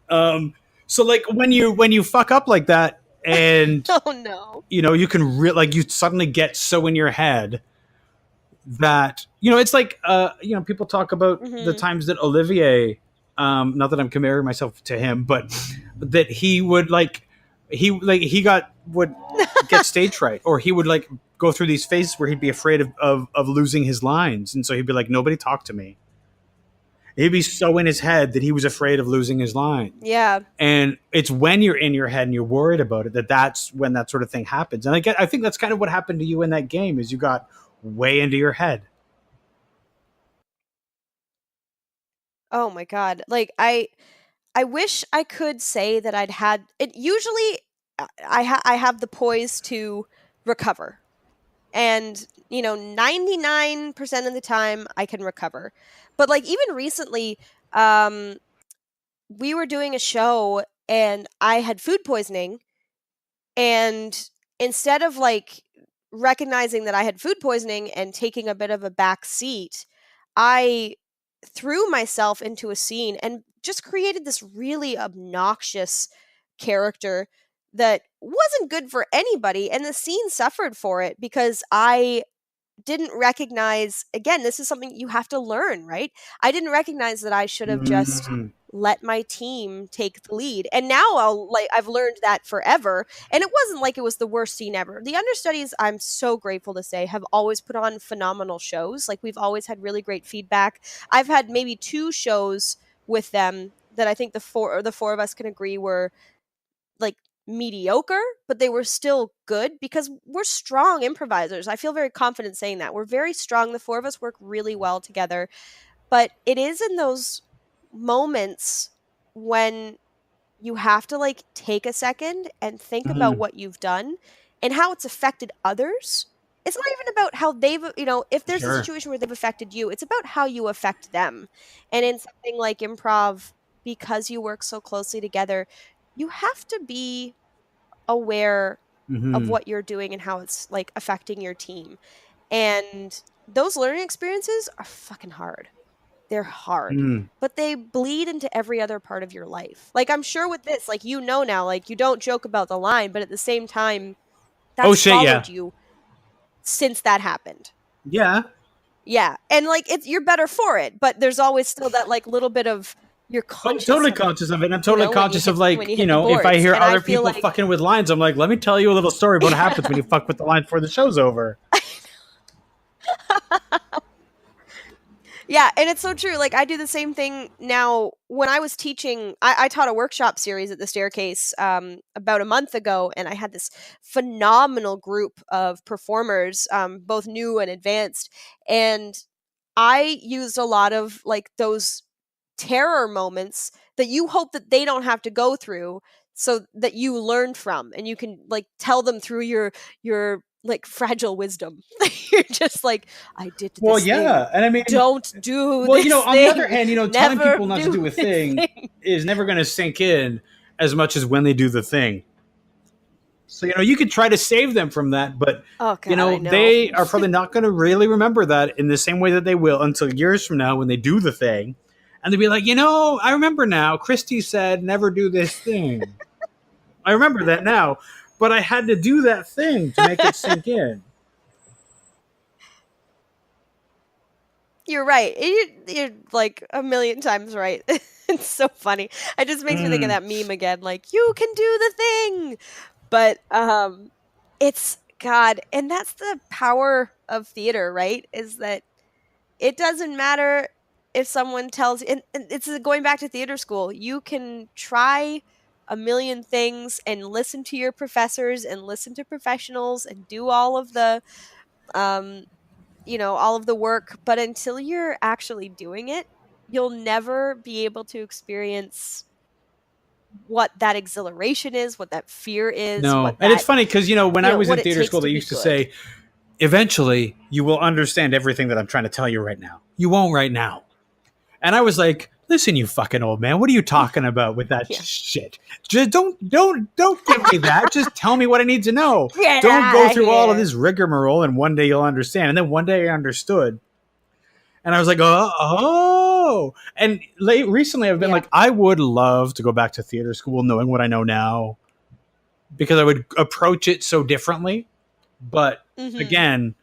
So like when you fuck up like that, and
Oh no.
you can like you suddenly get so in your head that it's like people talk about the times that Olivier, not that I'm comparing myself to him, but that he would would get stage fright, or he would like go through these phases where he'd be afraid of losing his lines, and so he'd be like, nobody talk to me. He'd be so in his head that he was afraid of losing his line.
Yeah.
And it's when you're in your head and you're worried about it that's when that sort of thing happens. And I think that's kind of what happened to you in that game, is you got way into your head.
Oh my god. Like I wish I could say that I'd had it. Usually I have the poise to recover. And 99% of the time I can recover. But like even recently, we were doing a show and I had food poisoning, and instead of like recognizing that I had food poisoning and taking a bit of a back seat, I threw myself into a scene and just created this really obnoxious character that wasn't good for anybody, and the scene suffered for it because I didn't recognize, again, this is something you have to learn, right? I didn't recognize that I should have just let my team take the lead. And now I've learned that forever. And it wasn't like it was the worst scene ever. The Understudies, I'm so grateful to say, have always put on phenomenal shows. Like, we've always had really great feedback. I've had maybe 2 shows with them that I think the four of us can agree were like mediocre, but they were still good because we're strong improvisers. I feel very confident saying that. We're very strong. The 4 of us work really well together. But it is in those moments when you have to like take a second and think about what you've done and how it's affected others. It's not even about how they've, if there's a situation where they've affected you, it's about how you affect them. And in something like improv, because you work so closely together, you have to be aware of what you're doing and how it's like affecting your team. And those learning experiences are fucking hard. They're hard, but they bleed into every other part of your life. Like, I'm sure with this, like, now, like, you don't joke about the line, but at the same time, that's followed you since that happened.
Yeah.
Yeah. And like, you're better for it, but there's always still that like little bit of you're conscious.
I'm totally conscious of it. And I'm totally conscious of like, if I hear other people fucking with lines, I'm like, let me tell you a little story about what happens when you fuck with the line before the show's over.
Yeah, and it's so true. Like, I do the same thing now. When I was teaching, I taught a workshop series at the Staircase about a month ago, and I had this phenomenal group of performers, both new and advanced, and I used a lot of like those terror moments that you hope that they don't have to go through, so that you learn from, and you can like tell them through your like fragile wisdom. You're just like, I did this thing.
And I mean,
don't do
well,
this
on
thing.
the other hand, telling people not to do a thing is never going to sink in as much as when they do the thing. So, you could try to save them from that, but, they are probably not going to really remember that in the same way that they will until years from now when they do the thing. And they'll be like, I remember now, Kristi said, never do this thing. I remember that now, but I had to do that thing to make it sink in.
You're right. You're like a million times right. It's so funny. It just makes me think of that meme again. Like, you can do the thing. But it's God. And that's the power of theater, right? Is that it doesn't matter if someone tells you, and it's going back to theater school, you can try a million things and listen to your professors and listen to professionals and do all of the all of the work, but until you're actually doing it, you'll never be able to experience what that exhilaration is, what that fear is.
No, and it's funny because, when I was in theater school, they used to say, eventually you will understand everything that I'm trying to tell you right now. You won't right now. And I was like, listen, you fucking old man, what are you talking about with that shit? Just don't give me that. Just tell me what I need to know. Don't go through all of this rigmarole and one day you'll understand. And then one day I understood. And I was like, oh. And recently I've been like, I would love to go back to theater school knowing what I know now, because I would approach it so differently. But again,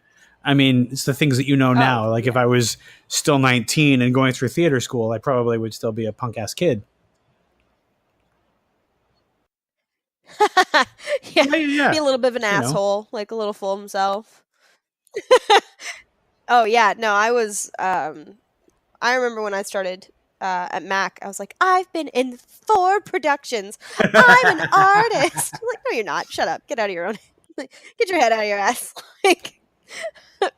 I mean, it's the things that now. Like, if I was still 19 and going through theater school, I probably would still be a punk-ass kid.
Be a little bit of an asshole, like a little full of himself. Oh, yeah. No, I was... I remember when I started at Mac, I was like, I've been in 4 productions. I'm an artist. I'm like, no, you're not. Shut up. Get out of your own... Get your head out of your ass. Like...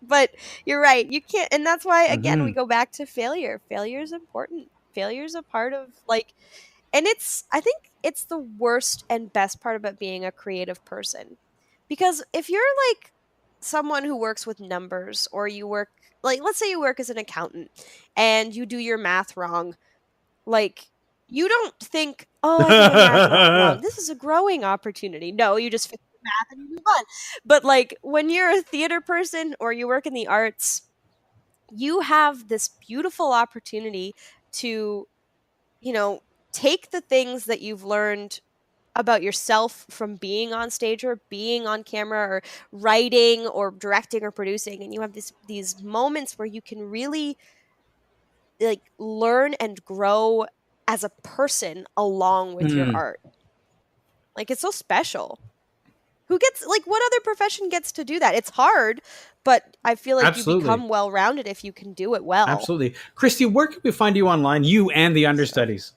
But you're right. You can't, and that's why again we go back to failure. Failure is important. Failure is a part of and I think it's the worst and best part about being a creative person, because if you're like someone who works with numbers, or you work let's say you work as an accountant and you do your math wrong, like you don't think, oh, I did my math wrong. This is a growing opportunity. No, you just fix the math and you move on. But like when you're a theater person or you work in the arts, you have this beautiful opportunity to, take the things that you've learned about yourself from being on stage or being on camera or writing or directing or producing, and you have these moments where you can really like learn and grow as a person along with your art. Like, it's so special. Who gets, like, what other profession gets to do that? It's hard, but I feel like you become well-rounded if you can do it well.
Absolutely. Kristi, where can we find you online, you and the Understudies?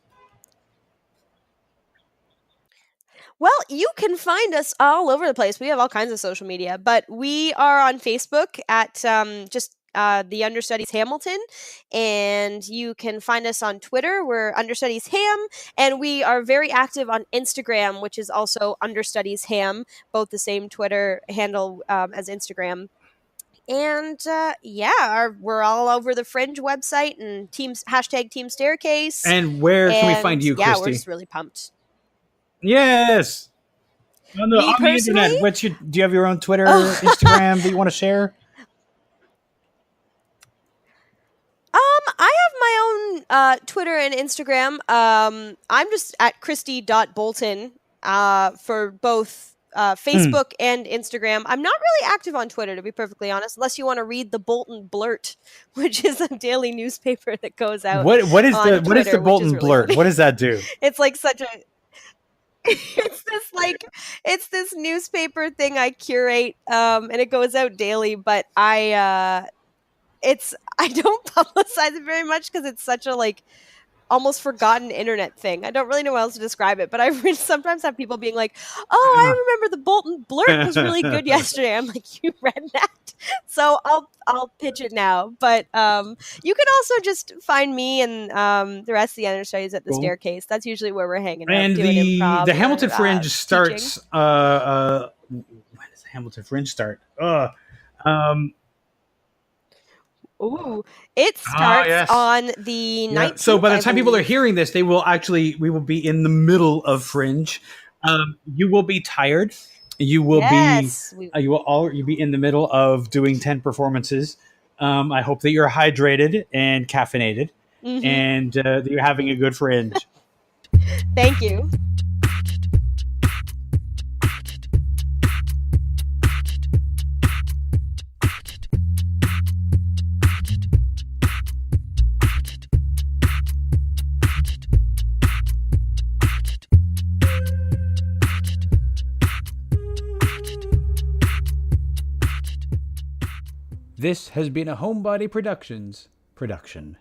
Well, you can find us all over the place. We have all kinds of social media, but we are on Facebook at the Understudies Hamilton, and you can find us on Twitter. We're Understudies Ham, and we are very active on Instagram, which is also Understudies Ham, both the same Twitter handle as Instagram. And we're all over the Fringe website and hashtag Team Staircase.
And where can we find you, Kristi?
Yeah, we're just really pumped.
Yes. On the internet. Do you have your own Twitter, Instagram that you want to share?
I have my own Twitter and Instagram. I'm just at Kristi.Boulton for both Facebook and Instagram. I'm not really active on Twitter, to be perfectly honest, unless you want to read the Bolton Blurt, which is a daily newspaper that goes out.
What is the Bolton Blurt? What does that do?
It's like such a it's this newspaper thing I curate, and it goes out daily, but I don't publicize it very much because it's such a almost forgotten internet thing. I don't really know how else to describe it, but I sometimes have people being like, "Oh, I remember the Bolton Blurt was really good yesterday." I'm like, "You read that?" So I'll pitch it now. But you can also just find me and the rest of the Understudies at the Staircase. That's usually where we're hanging out.
And
doing improv
the Hamilton Fringe starts.
teaching.
When does the Hamilton Fringe start?
It starts on the 19th.
So by the time people are hearing this, we will be in the middle of Fringe. You will be tired. You will you'll be in the middle of doing 10 performances. I hope that you're hydrated and caffeinated, and that you're having a good Fringe.
Thank you.
This has been a Homebody Productions production.